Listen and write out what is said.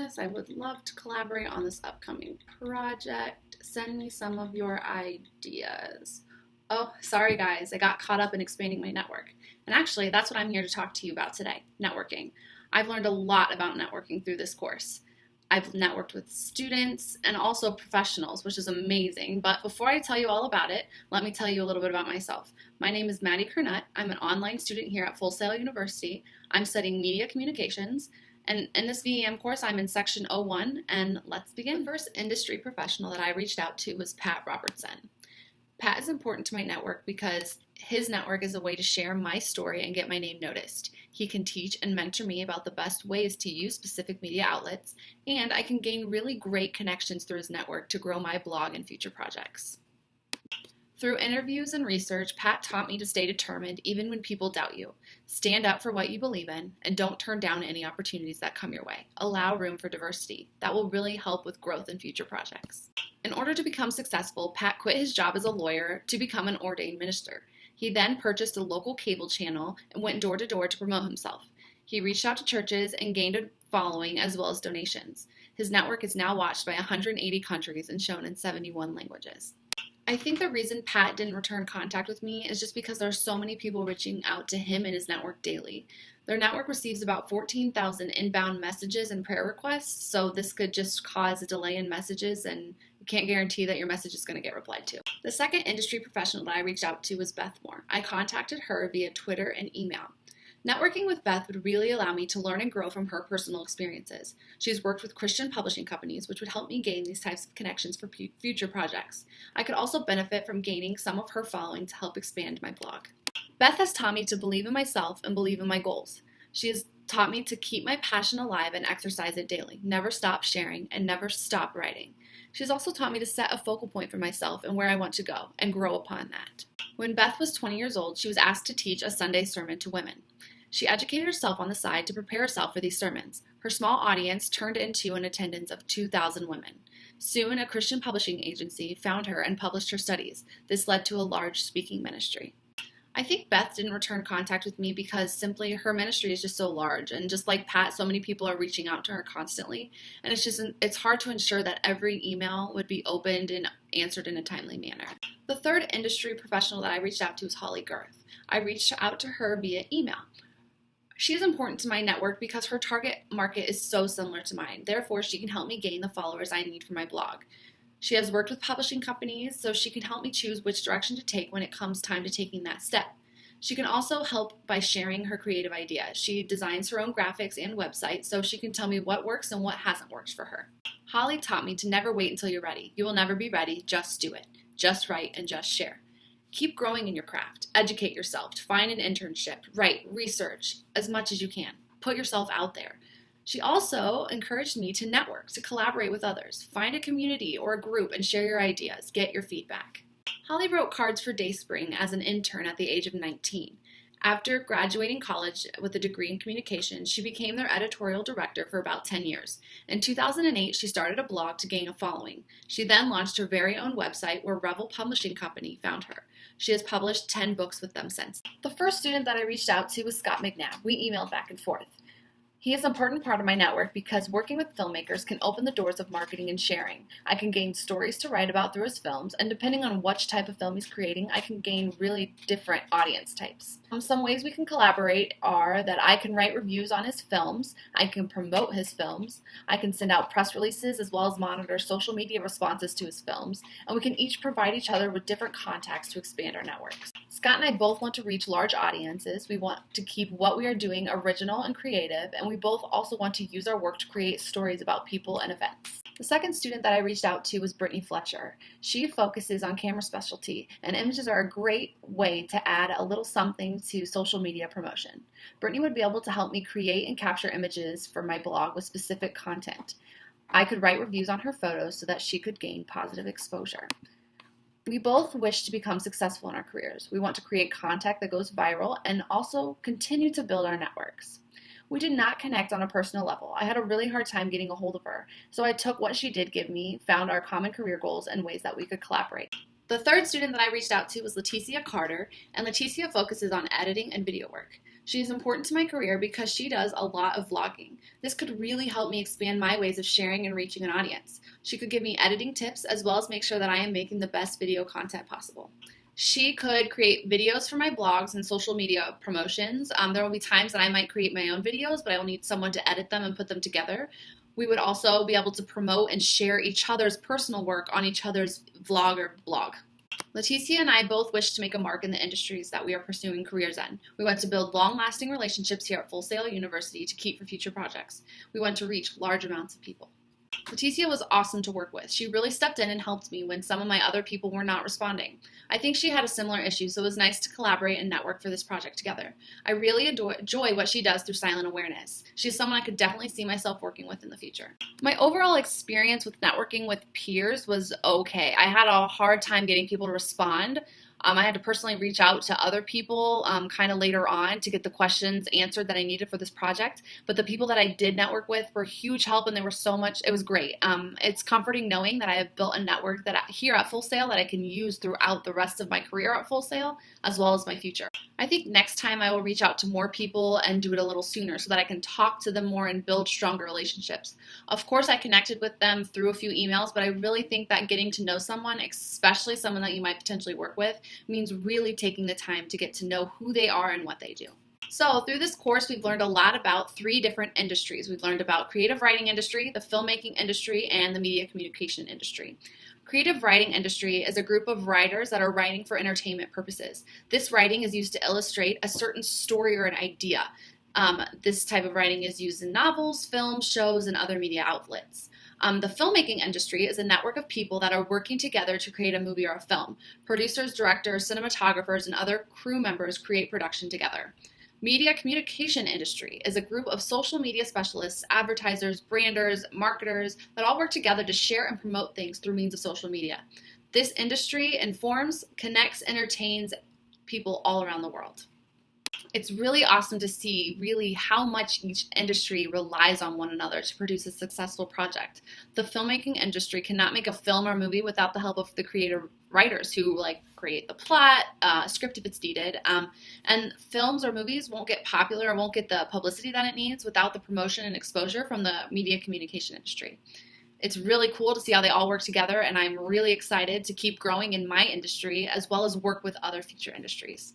yes, I would love to collaborate on this upcoming project. Send me some of your ideas. Oh, sorry guys, I got caught up in expanding my network. And actually, that's what I'm here to talk to you about today, networking. I've learned a lot about networking through this course. I've networked with students and also professionals, which is amazing. But before I tell you all about it, let me tell you a little bit about myself. My name is Maddie Kernett. I'm an online student here at Full Sail University. I'm studying media communications. And in this VEM course, I'm in section 01, and let's begin. The first industry professional that I reached out to was Pat Robertson. Pat is important to my network because his network is a way to share my story and get my name noticed. He can teach and mentor me about the best ways to use specific media outlets, and I can gain really great connections through his network to grow my blog and future projects. Through interviews and research, Pat taught me to stay determined even when people doubt you. Stand up for what you believe in, and don't turn down any opportunities that come your way. Allow room for diversity. That will really help with growth in future projects. In order to become successful, Pat quit his job as a lawyer to become an ordained minister. He then purchased a local cable channel and went door to door to promote himself. He reached out to churches and gained a following as well as donations. His network is now watched by 180 countries and shown in 71 languages. I think the reason Pat didn't return contact with me is just because there are so many people reaching out to him and his network daily. Their network receives about 14,000 inbound messages and prayer requests, so this could just cause a delay in messages, and you can't guarantee that your message is going to get replied to. The second industry professional that I reached out to was Beth Moore. I contacted her via Twitter and email. Networking with Beth would really allow me to learn and grow from her personal experiences. She's worked with Christian publishing companies, which would help me gain these types of connections for future projects. I could also benefit from gaining some of her following to help expand my blog. Beth has taught me to believe in myself and believe in my goals. She has taught me to keep my passion alive and exercise it daily, never stop sharing, and never stop writing. She's also taught me to set a focal point for myself and where I want to go, and grow upon that. When Beth was 20 years old, she was asked to teach a Sunday sermon to women. She educated herself on the side to prepare herself for these sermons. Her small audience turned into an attendance of 2,000 women. Soon, a Christian publishing agency found her and published her studies. This led to a large speaking ministry. I think Beth didn't return contact with me because simply her ministry is just so large, and just like Pat, so many people are reaching out to her constantly, and it's hard to ensure that every email would be opened and answered in a timely manner. The third industry professional that I reached out to was Holly Girth. I reached out to her via email. She is important to my network because her target market is so similar to mine. Therefore, she can help me gain the followers I need for my blog. She has worked with publishing companies, so she can help me choose which direction to take when it comes time to taking that step. She can also help by sharing her creative ideas. She designs her own graphics and website, so she can tell me what works and what hasn't worked for her. Holly taught me to never wait until you're ready. You will never be ready, just do it. Just write and just share. Keep growing in your craft. Educate yourself. Find an internship. Write, research as much as you can. Put yourself out there. She also encouraged me to network, to collaborate with others. Find a community or a group and share your ideas. Get your feedback. Holly wrote cards for Dayspring as an intern at the age of 19. After graduating college with a degree in communications, she became their editorial director for about 10 years. In 2008, she started a blog to gain a following. She then launched her very own website where Revel Publishing Company found her. She has published 10 books with them since. The first student that I reached out to was Scott McNabb. We emailed back and forth. He is an important part of my network because working with filmmakers can open the doors of marketing and sharing. I can gain stories to write about through his films, and depending on which type of film he's creating, I can gain really different audience types. Some ways we can collaborate are that I can write reviews on his films, I can promote his films, I can send out press releases as well as monitor social media responses to his films, and we can each provide each other with different contacts to expand our networks. Scott and I both want to reach large audiences. We want to keep what we are doing original and creative, and we both also want to use our work to create stories about people and events. The second student that I reached out to was Brittany Fletcher. She focuses on camera specialty, and images are a great way to add a little something to social media promotion. Brittany would be able to help me create and capture images for my blog with specific content. I could write reviews on her photos so that she could gain positive exposure. We both wish to become successful in our careers. We want to create content that goes viral and also continue to build our networks. We did not connect on a personal level. I had a really hard time getting a hold of her, so I took what she did give me, found our common career goals, and ways that we could collaborate. The third student that I reached out to was Leticia Carter, and Leticia focuses on editing and video work. She is important to my career because she does a lot of vlogging. This could really help me expand my ways of sharing and reaching an audience. She could give me editing tips as well as make sure that I am making the best video content possible. She could create videos for my blogs and social media promotions. There will be times that I might create my own videos, but I will need someone to edit them and put them together. We would also be able to promote and share each other's personal work on each other's vlog or blog. Leticia and I both wish to make a mark in the industries that we are pursuing careers in. We want to build long-lasting relationships here at Full Sail University to keep for future projects. We want to reach large amounts of people. Leticia was awesome to work with. She really stepped in and helped me when some of my other people were not responding. I think she had a similar issue, so it was nice to collaborate and network for this project together. I really enjoy what she does through silent awareness. She's someone I could definitely see myself working with in the future. My overall experience with networking with peers was okay. I had a hard time getting people to respond. I had to personally reach out to other people kind of later on to get the questions answered that I needed for this project. But the people that I did network with were huge help, and they were so much, it was great. It's comforting knowing that I have built a network here at Full Sail that I can use throughout the rest of my career at Full Sail, as well as my future. I think next time I will reach out to more people and do it a little sooner so that I can talk to them more and build stronger relationships. Of course, I connected with them through a few emails, but I really think that getting to know someone, especially someone that you might potentially work with, means really taking the time to get to know who they are and what they do. So through this course, we've learned a lot about 3 different industries. We've learned about creative writing industry, the filmmaking industry, and the media communication industry. Creative writing industry is a group of writers that are writing for entertainment purposes. This writing is used to illustrate a certain story or an idea. This type of writing is used in novels, films, shows, and other media outlets. The filmmaking industry is a network of people that are working together to create a movie or a film. Producers, directors, cinematographers, and other crew members create production together. Media communication industry is a group of social media specialists, advertisers, branders, marketers that all work together to share and promote things through means of social media. This industry informs, connects, entertains people all around the world. It's really awesome to see really how much each industry relies on one another to produce a successful project. The filmmaking industry cannot make a film or movie without the help of the creative writers who create the plot, script if it's needed. And films or movies won't get popular or won't get the publicity that it needs without the promotion and exposure from the media communication industry. It's really cool to see how they all work together, and I'm really excited to keep growing in my industry as well as work with other future industries.